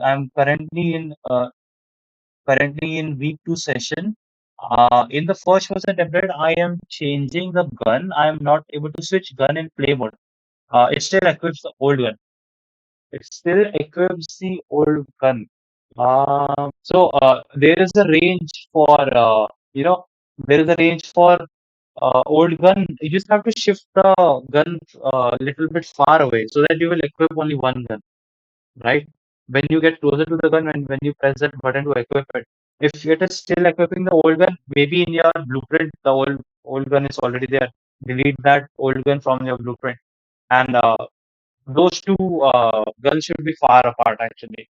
I'm currently in week two session. In the first person template, I am changing the gun. I am not able to switch gun in play mode. It still equips the old gun. It still equips the old gun. There is a range for you know there is a range for old gun. You just have to shift the gun a little bit far away so that you will equip only one gun, right? When you get closer to the gun and when you press that button to equip it, if it is still equipping the old gun, maybe in your blueprint the old gun is already there. Delete that old gun from your blueprint, and those two guns should be far apart actually.